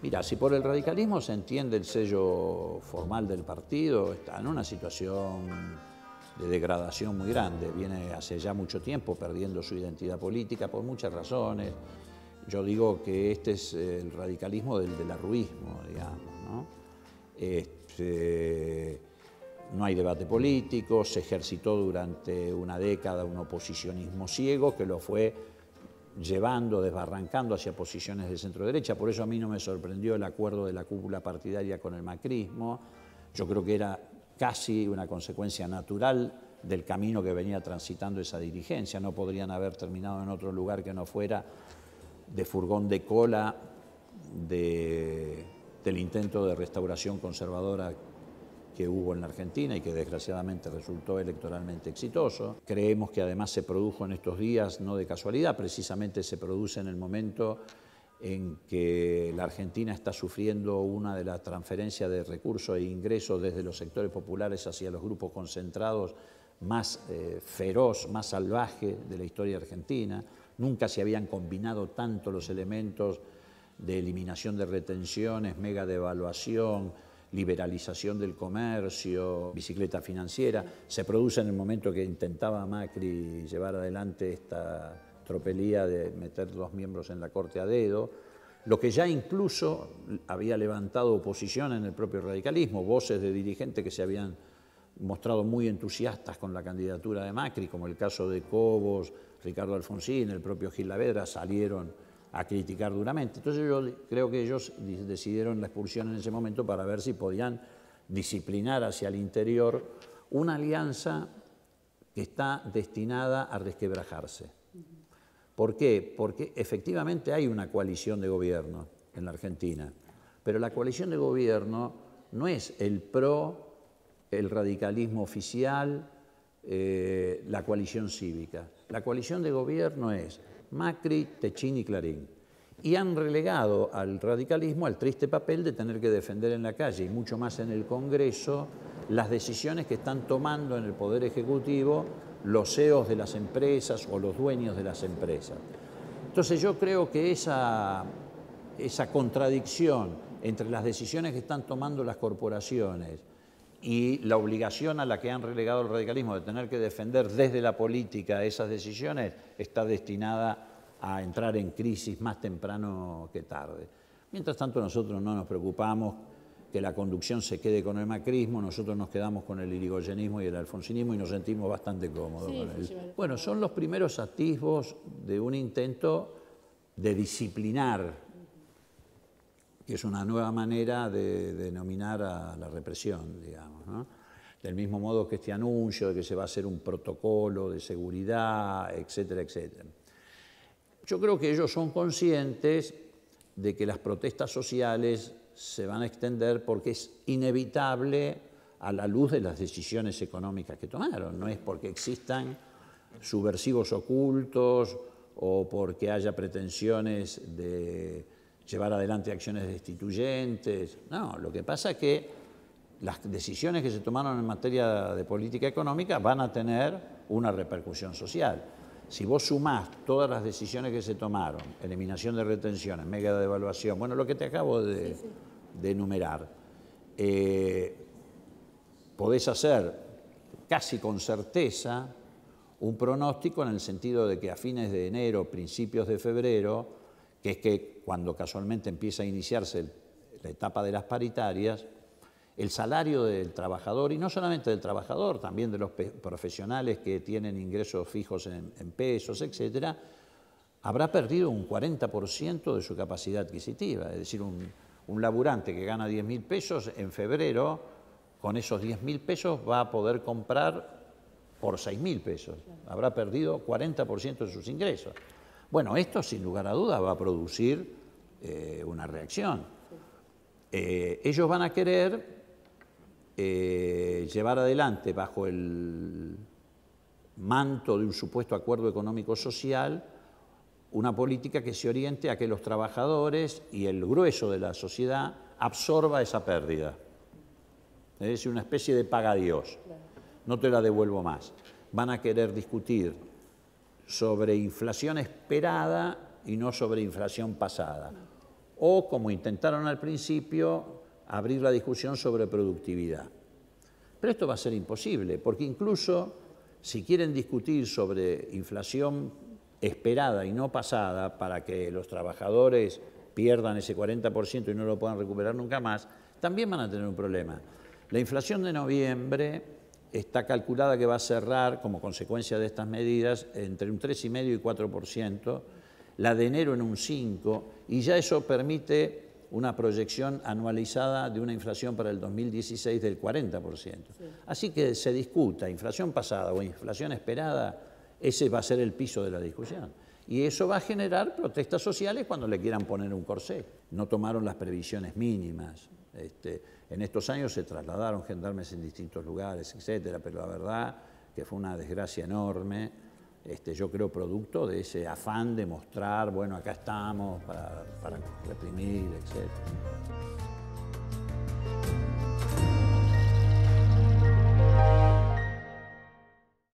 Mirá, si por el radicalismo se entiende el sello formal del partido, está en una situación de degradación muy grande. Viene hace ya mucho tiempo perdiendo su identidad política por muchas razones. Yo digo que este es el radicalismo del arruismo, digamos, ¿no? No hay debate político, se ejercitó durante una década un oposicionismo ciego que lo fue llevando, desbarrancando hacia posiciones de centro-derecha. Por eso a mí no me sorprendió el acuerdo de la cúpula partidaria con el macrismo. Yo creo que era casi una consecuencia natural del camino que venía transitando esa dirigencia. No podrían haber terminado en otro lugar que no fuera de furgón de cola del intento de restauración conservadora que hubo en la Argentina y que desgraciadamente resultó electoralmente exitoso. Creemos que además se produjo en estos días, no de casualidad, precisamente se produce en el momento en que la Argentina está sufriendo una de las transferencias de recursos e ingresos desde los sectores populares hacia los grupos concentrados más feroz, más salvaje de la historia argentina. Nunca se habían combinado tanto los elementos de eliminación de retenciones, mega devaluación, liberalización del comercio, bicicleta financiera. Se produce en el momento que intentaba Macri llevar adelante esta tropelía de meter 2 miembros en la Corte a dedo, lo que ya incluso había levantado oposición en el propio radicalismo, voces de dirigentes que se habían mostrado muy entusiastas con la candidatura de Macri, como el caso de Cobos, Ricardo Alfonsín, el propio Gil Lavedra, salieron a criticar duramente. Entonces yo creo que ellos decidieron la expulsión en ese momento para ver si podían disciplinar hacia el interior una alianza que está destinada a resquebrajarse. ¿Por qué? Porque efectivamente hay una coalición de gobierno en la Argentina, pero la coalición de gobierno no es el PRO, el radicalismo oficial, la coalición cívica. La coalición de gobierno es Macri, Techín y Clarín. Y han relegado al radicalismo al triste papel de tener que defender en la calle y mucho más en el Congreso las decisiones que están tomando en el Poder Ejecutivo los CEOs de las empresas o los dueños de las empresas. Entonces yo creo que esa contradicción entre las decisiones que están tomando las corporaciones y la obligación a la que han relegado el radicalismo de tener que defender desde la política esas decisiones está destinada a entrar en crisis más temprano que tarde. Mientras tanto nosotros no nos preocupamos que la conducción se quede con el macrismo, nosotros nos quedamos con el irigoyenismo y el alfonsinismo y nos sentimos bastante cómodos con él. Bueno, son los primeros atisbos de un intento de disciplinar, que es una nueva manera de denominar a la represión, digamos, ¿no? Del mismo modo que este anuncio de que se va a hacer un protocolo de seguridad, etcétera, etcétera. Yo creo que ellos son conscientes de que las protestas sociales se van a extender porque es inevitable a la luz de las decisiones económicas que tomaron. No es porque existan subversivos ocultos o porque haya pretensiones de llevar adelante acciones destituyentes. No, lo que pasa es que las decisiones que se tomaron en materia de política económica van a tener una repercusión social. Si vos sumás todas las decisiones que se tomaron, eliminación de retenciones, mega devaluación, bueno, lo que te acabo de enumerar, podés hacer casi con certeza un pronóstico en el sentido de que a fines de enero, principios de febrero, que es que cuando casualmente empieza a iniciarse la etapa de las paritarias, el salario del trabajador, y no solamente del trabajador, también de los profesionales que tienen ingresos fijos en pesos, etcétera, habrá perdido un 40% de su capacidad adquisitiva. Es decir, un laburante que gana 10.000 pesos, en febrero, con esos 10.000 pesos va a poder comprar por 6.000 pesos. Habrá perdido 40% de sus ingresos. Bueno, esto sin lugar a dudas va a producir una reacción. Ellos van a querer llevar adelante bajo el manto de un supuesto acuerdo económico social una política que se oriente a que los trabajadores y el grueso de la sociedad absorba esa pérdida. Es decir, una especie de paga Dios. No te la devuelvo más. Van a querer discutir sobre inflación esperada y no sobre inflación pasada. o, como intentaron al principio, abrir la discusión sobre productividad. Pero esto va a ser imposible, porque incluso si quieren discutir sobre inflación esperada y no pasada para que los trabajadores pierdan ese 40% y no lo puedan recuperar nunca más, también van a tener un problema. La inflación de noviembre está calculada que va a cerrar, como consecuencia de estas medidas, entre un 3,5 y 4%, la de enero en un 5%, y ya eso permite una proyección anualizada de una inflación para el 2016 del 40%. Sí. Así que se discuta inflación pasada o inflación esperada, ese va a ser el piso de la discusión. Y eso va a generar protestas sociales cuando le quieran poner un corsé. No tomaron las previsiones mínimas. En estos años se trasladaron gendarmes en distintos lugares, etcétera, pero la verdad que fue una desgracia enorme, yo creo producto de ese afán de mostrar, bueno, acá estamos para reprimir, etcétera.